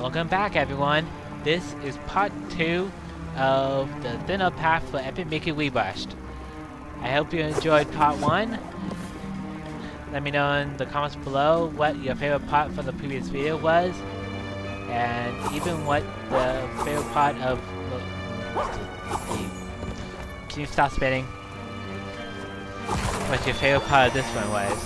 Welcome back, everyone. This is part 2 of the Thinner Path for Epic Mickey Rebrushed. I hope you enjoyed part 1. Let me know in the comments below what your favorite part from the previous video was, and even what the favorite part of Can you stop spinning? What your favorite part of this one was.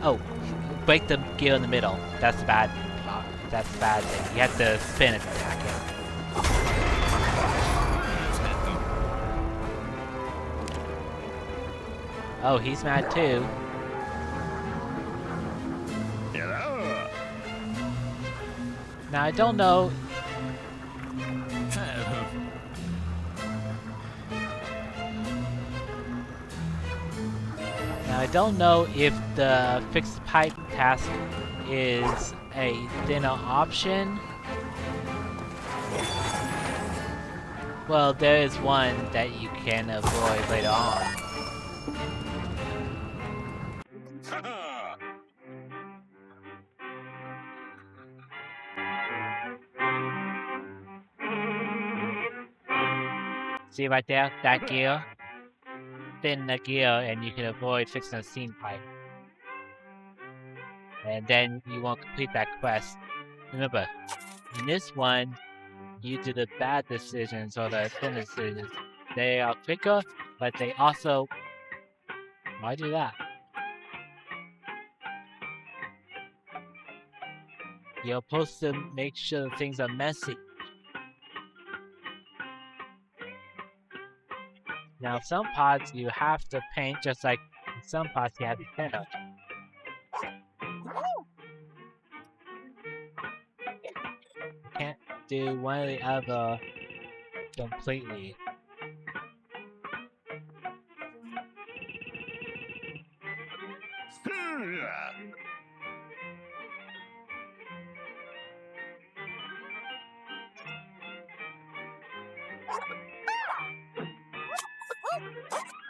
Oh, break the gear in the middle. That's bad. That's a bad thing. You have to spin and attack it. Oh, he's mad too. Hello. Now I don't know. Now I don't know if the fixed pipe task is a thinner option. Well, there is one that you can avoid later on. See right there? That gear? Thin the gear and you can avoid fixing the steam pipe. And then you won't complete that quest. Remember, in this one, you do the bad decisions or the thin decisions. They are quicker, but they also... Why do that? You're supposed to make sure things are messy. Now, some pods you have to paint, just like in some pods you have to paint. You can't do one or the other completely.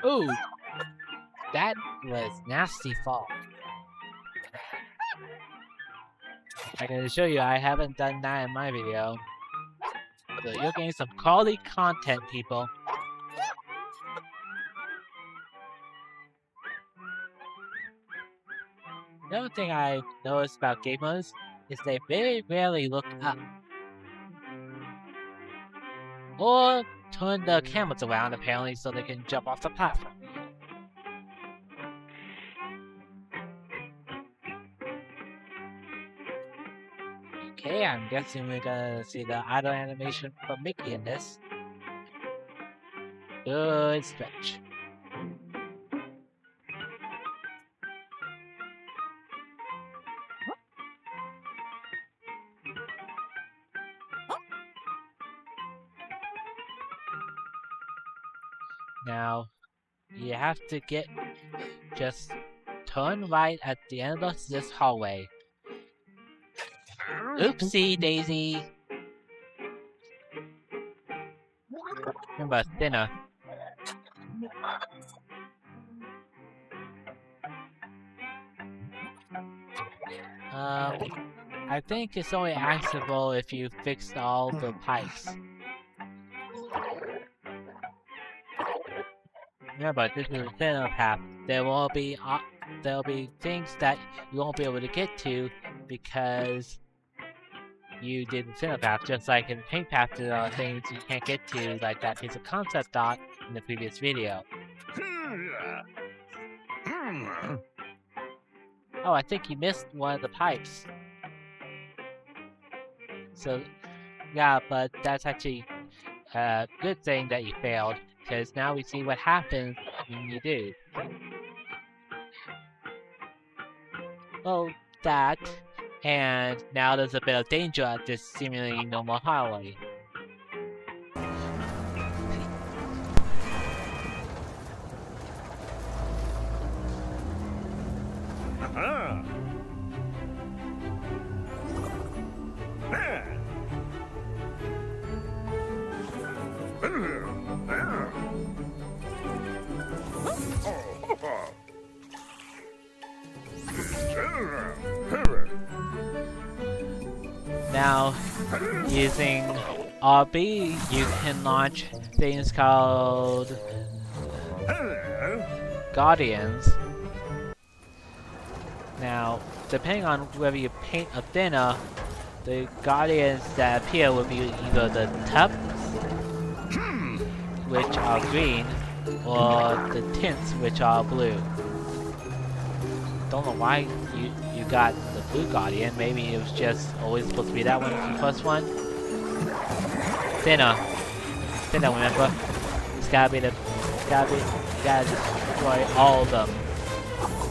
Ooh, that was nasty fall. I can assure you I haven't done that in my video. So you're getting some quality content, people. Another thing I noticed about gamers is they very rarely look up. Or turn the cameras around, apparently, so they can jump off the platform. Okay, I'm guessing we're gonna see the idle animation from Mickey in this. Good stretch. Now, you have to just turn right at the end of this hallway. Oopsie daisy! Remember, thinner. I think it's only accessible if you fixed all the pipes. Remember, this is a thinner path. There will be things that you won't be able to get to because you did the thinner path. Just like in the paint path, there are things you can't get to, like that piece of concept art in the previous video. Oh, I think you missed one of the pipes. So, yeah, but that's actually a good thing that you failed. Because now we see what happens when you do. Well, that, and now there's a bit of danger at this seemingly normal highway. Now, using RB, you can launch things called Guardians. Now, depending on whether you paint a thinner, the Guardians that appear will be either the tubs, which are green, or the tints, which are blue. Don't know why you got the blue Guardian. Maybe it was just always supposed to be that one for the first one. Thinner, remember? You gotta destroy all of them.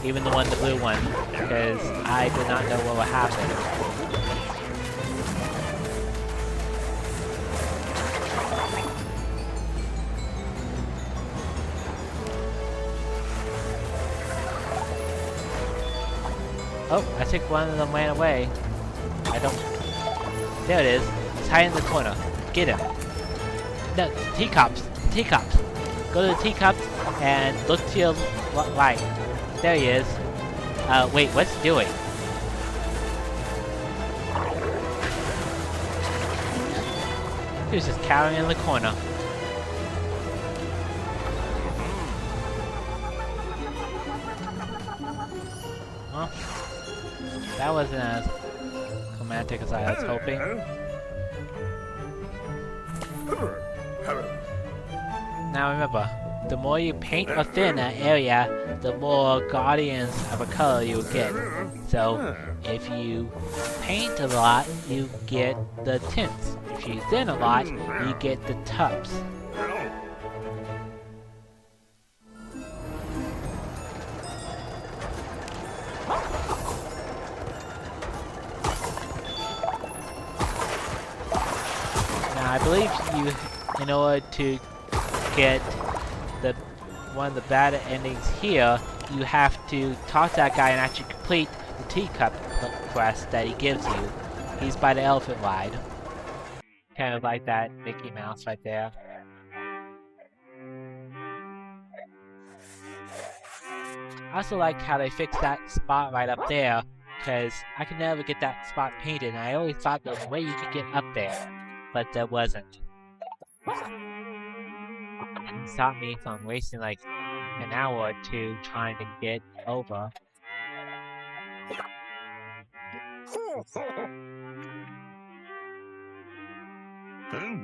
Even the blue one, because I did not know what would happen. Oh, I think one of them ran away. There it is. It's hiding in the corner. Get him. No, teacups. Go to the teacups and look to your right. There he is. Wait, what's he doing? He was just cowering in the corner. Well, that wasn't as romantic as I was hoping. Now remember, the more you paint a thinner area, the more guardians of a color you get. So, if you paint a lot, you get the tints. If you thin a lot, you get the tubs. Now, I believe you, in order to get one of the bad endings here, you have to talk to that guy and actually complete the teacup quest that he gives you. He's by the elephant ride. Kind of like that Mickey Mouse right there. I also like how they fixed that spot right up there, because I could never get that spot painted, and I always thought there was a way you could get up there, but there wasn't. And it stopped me from wasting like an hour or two trying to get over. And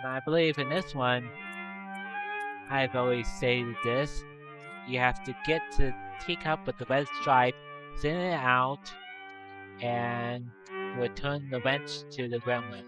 I believe in this one, I've always stated this, you have to get to the teacup with the red stripe, thin it out, and return the wrench to the gremlin.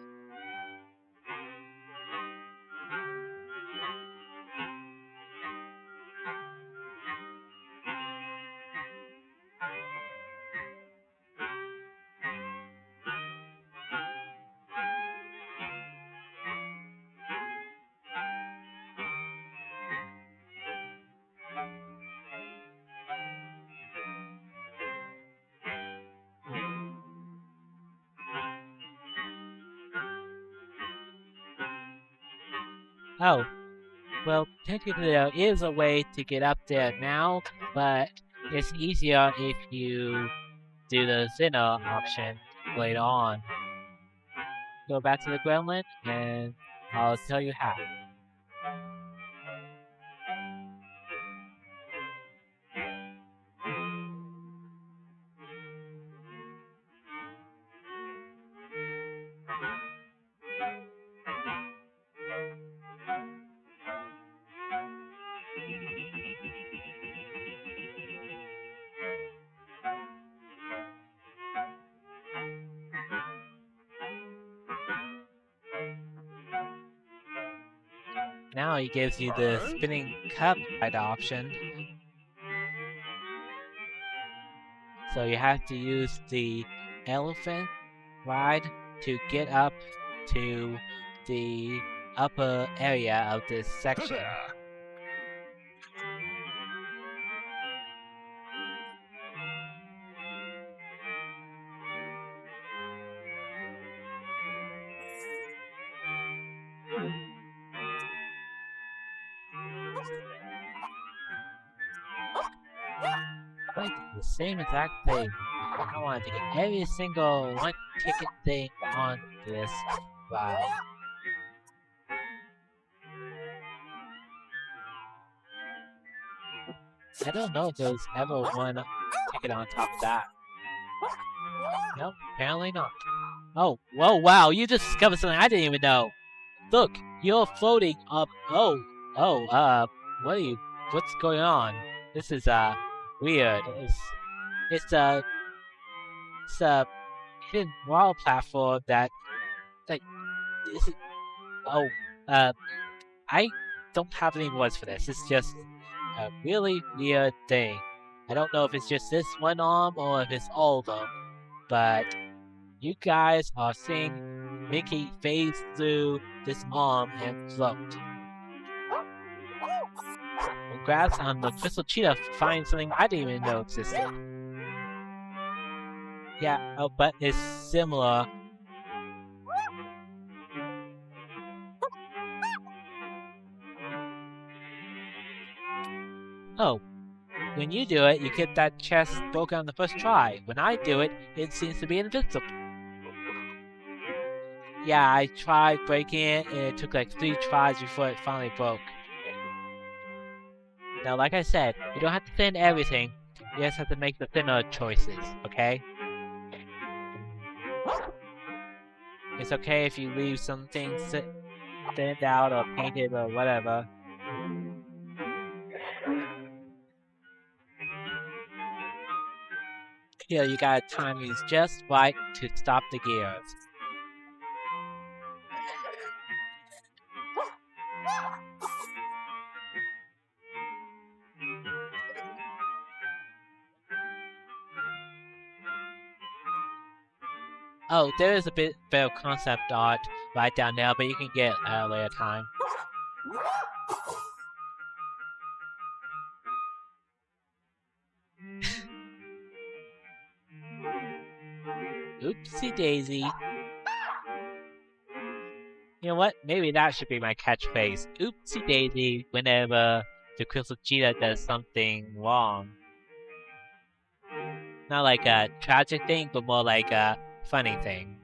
Oh, well, technically there is a way to get up there now, but it's easier if you do the thinner option later on. Go back to the gremlin, and I'll tell you how. Now he gives you the spinning cup ride option. So you have to use the elephant ride to get up to the upper area of this section. Like the same exact thing. I wanted to get every single one ticket thing on this ride. I don't know if there was ever one ticket on top of that. Nope, apparently not. Oh, whoa, wow, you just discovered something I didn't even know. Look, you're floating up. What's going on? This is, weird. It's a hidden wall platform that, like, this is, oh, I don't have any words for this. It's just a really weird thing. I don't know if it's just this one arm or if it's all of them, but you guys are seeing Mickey phase through this arm and float. Congrats on the Crystal Cheetah finding something I didn't even know existed. Yeah, oh, but it's similar. Oh, when you do it, you get that chest broken on the first try. When I do it, it seems to be invincible. Yeah, I tried breaking it, and it took like 3 tries before it finally broke. Now, like I said, you don't have to thin everything. You just have to make the thinner choices, okay? It's okay if you leave some things thinned out or painted or whatever. Here, you gotta time these just right to stop the gears. Oh, there is a bit of concept art right down there, but you can get it at a later time. Oopsie daisy. You know what? Maybe that should be my catchphrase. Oopsie daisy whenever the Crystal Cheetah does something wrong. Not like a tragic thing, but more like a funny thing.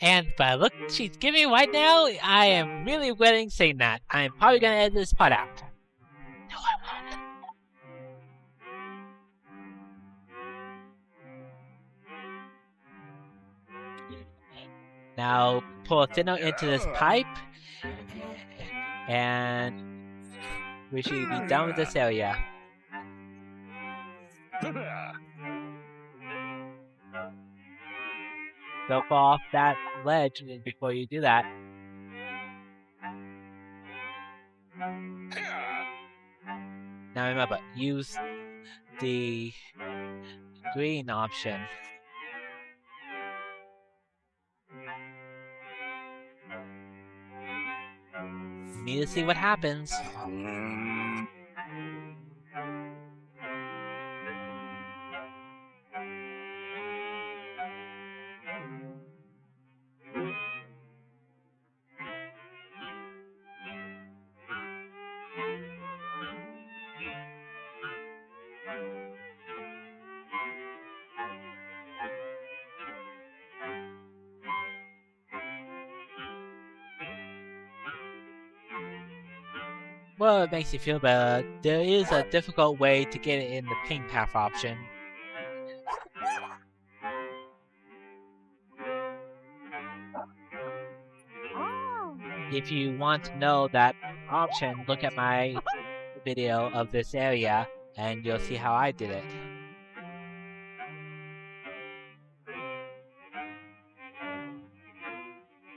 And by the look she's giving right now, I am really regretting saying that. I am probably gonna edit this part out. No, I won't. Now pour thinner into this pipe, and we should be done with this area. Don't fall off that ledge before you do that. Now remember, use the green option. Need to see what happens. Well, it makes you feel better. There is a difficult way to get it in the pink path option. If you want to know that option, look at my video of this area and you'll see how I did it.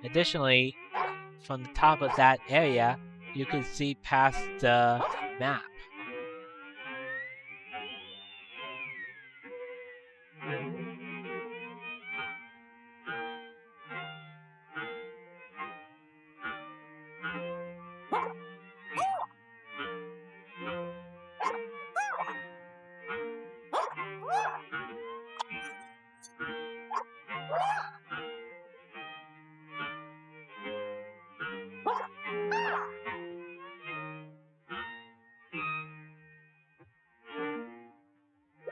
Additionally, from the top of that area, you can see past the map.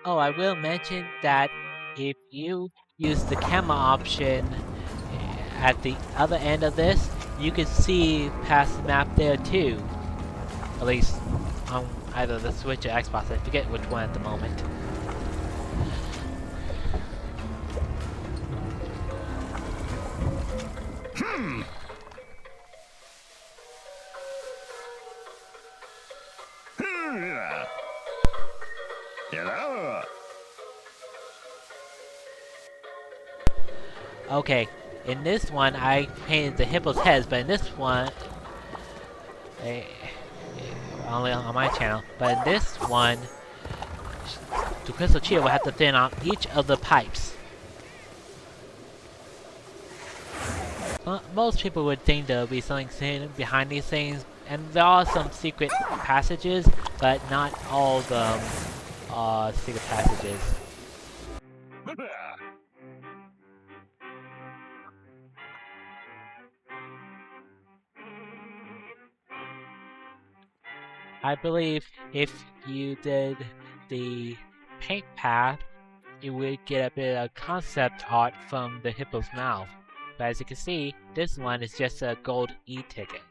Oh, I will mention that if you use the camera option at the other end of this, you can see past the map there too. At least on either the Switch or Xbox, I forget which one at the moment. Hello. Okay, in this one I painted the hippo's heads, but in this one, only on my channel, but in this one, the Crystal Chia will have to thin out each of the pipes. Most people would think there would be something hidden behind these things, and there are some secret passages, but not all of them are secret passages. I believe if you did the paint path, you would get a bit of concept art from the hippo's mouth. But as you can see, this one is just a gold e-ticket.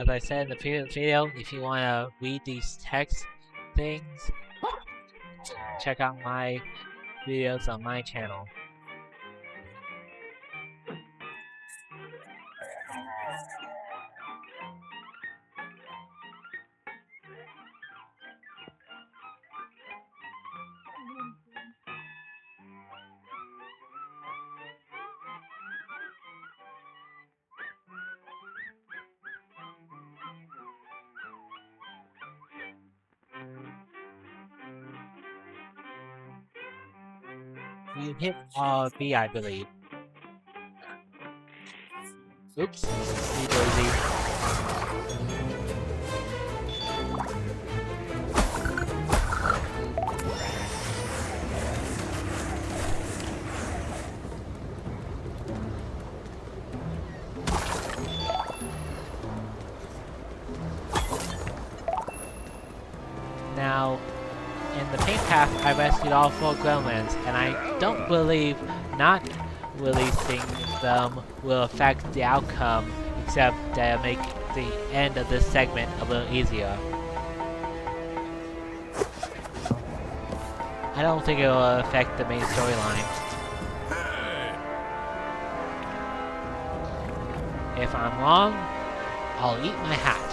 As I said in the previous video, if you want to read these text things, check out my videos on my channel. You hit B, I believe. Oops, see Daisy. Now, in the paint path, I rescued all 4 gremlins, and I don't believe not releasing them will affect the outcome, except that it'll make the end of this segment a little easier. I don't think it will affect the main storyline. If I'm wrong, I'll eat my hat.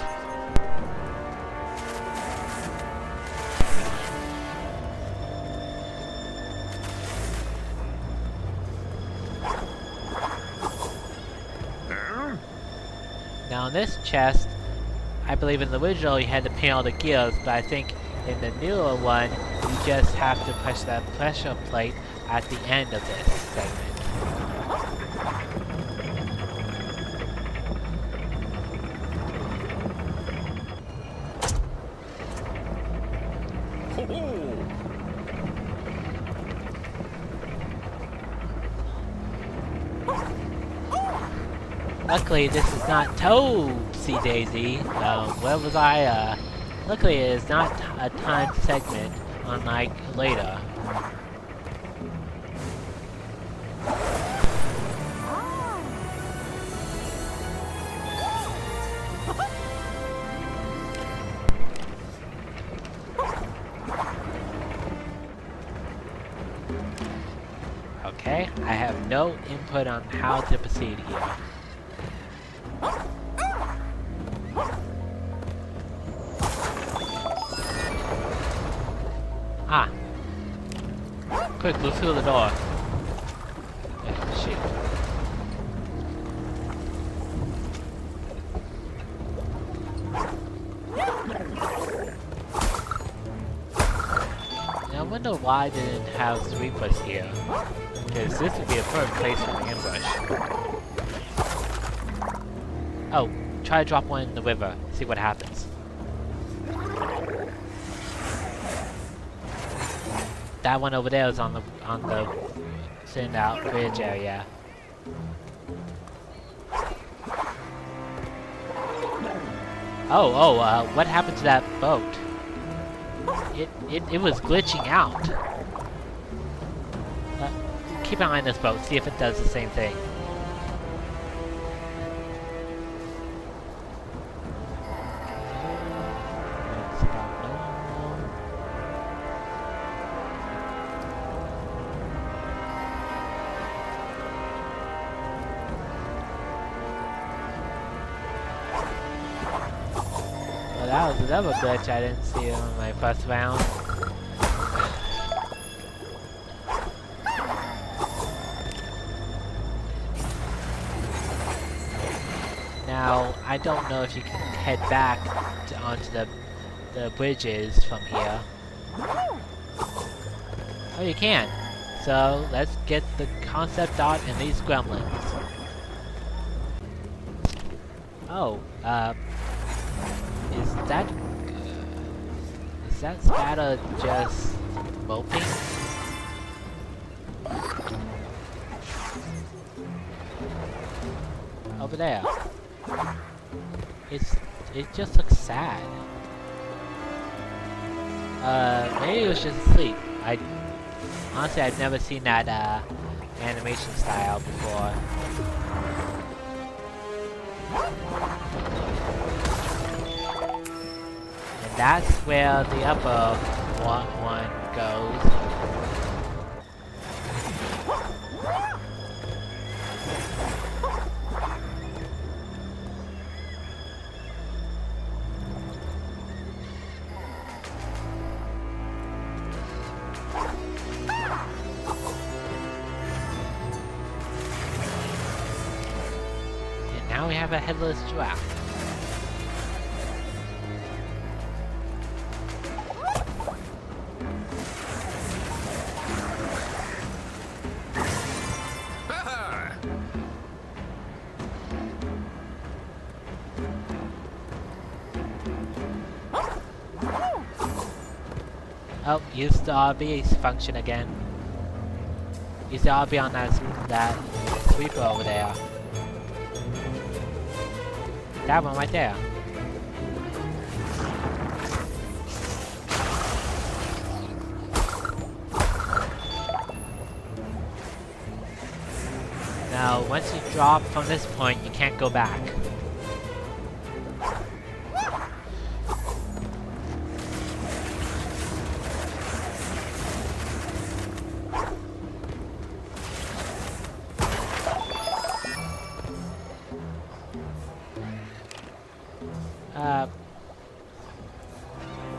Now in this chest, I believe in the original you had to paint all the gears, but I think in the newer one, you just have to push that pressure plate at the end of this segment. Luckily, this is not Toadsie Daisy. Where was I? Luckily, it is not a timed segment, unlike later. Okay, I have no input on how to proceed here. Ah! Quick, move through the door. Yeah, shoot. Now, wonder why they didn't have sweepers here. Because this would be a perfect place for an ambush. Oh, try to drop one in the river. See what happens. That one over there is on the send out bridge area. What happened to that boat? It was glitching out. Keep an eye on this boat, see if it does the same thing. That was another glitch I didn't see on my first round. Now, I don't know if you can head back onto the bridges from here. Oh, you can. So, let's get the concept art and these gremlins. Oh, is that spatter just moping? Over there. It just looks sad. Maybe it was just asleep. Honestly, I've never seen that animation style before. And that's where the upper one goes. Now we have a headless giraffe. Oh, use the RB function again. Use the RB on that sweeper over there. That one right there. Now, once you drop from this point, you can't go back.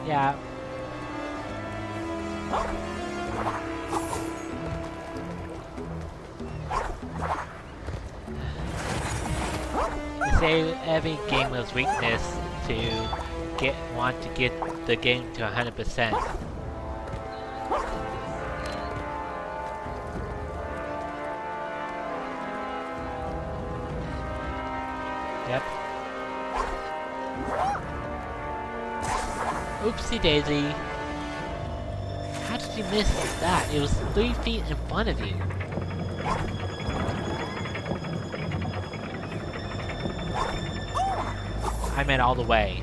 Yeah. They say every gamer's weakness to want to get the game to 100%. Yep. Oopsie daisy. How did you miss that? It was 3 feet in front of you. I meant all the way.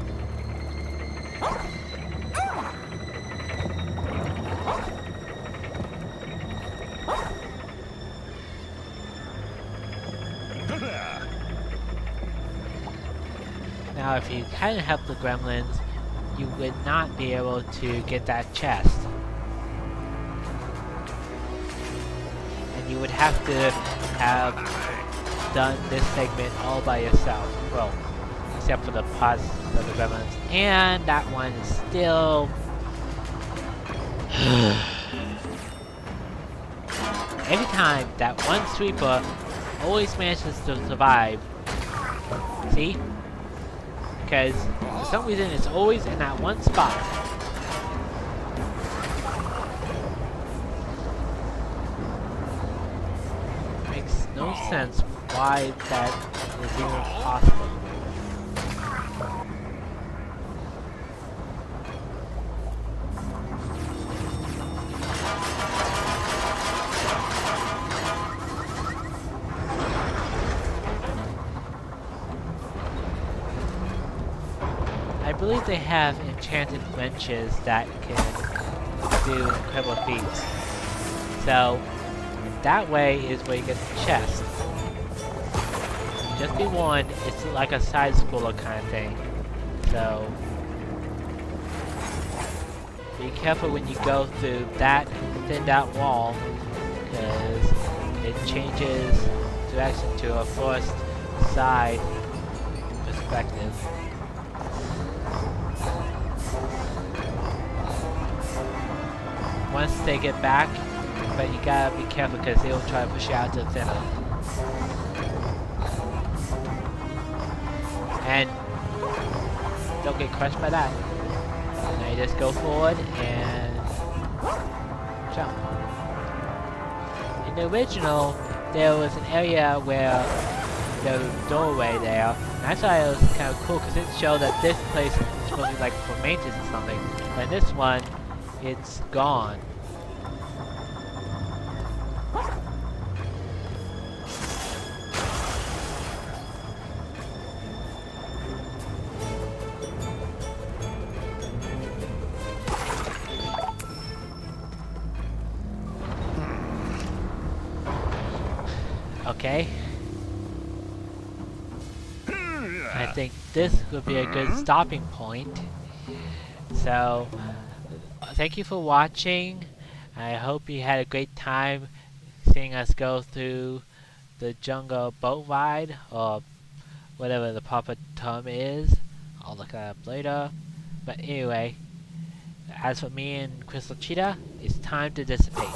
Now if you hadn't helped the gremlins, you would not be able to get that chest. And you would have to have done this segment all by yourself. Well, except for the parts of the gremlins. And that one is still... Every time, that one sweeper always manages to survive. See? Because for some reason it's always in that one spot. no sense why that is even possible. I believe they have enchanted wrenches that can do incredible feats. So, that way is where you get the chest. Just be warned, it's like a side-scroller kind of thing. So, be careful when you go through that thinned out wall, because it changes direction to a forced side perspective. Once they get back, but you gotta be careful because they'll try to push you out to the center. And don't get crushed by that. Now you just go forward and jump. In the original, there was an area where there was a doorway there, and I thought it was kind of cool because it showed that this place is supposed to be like for maintenance or something. But in this one, it's gone. Okay. I think this would be a good stopping point. So, thank you for watching. I hope you had a great time seeing us go through the jungle boat ride, or whatever the proper term is. I'll look that up later. But anyway, as for me and Crystal Cheetah, it's time to dissipate.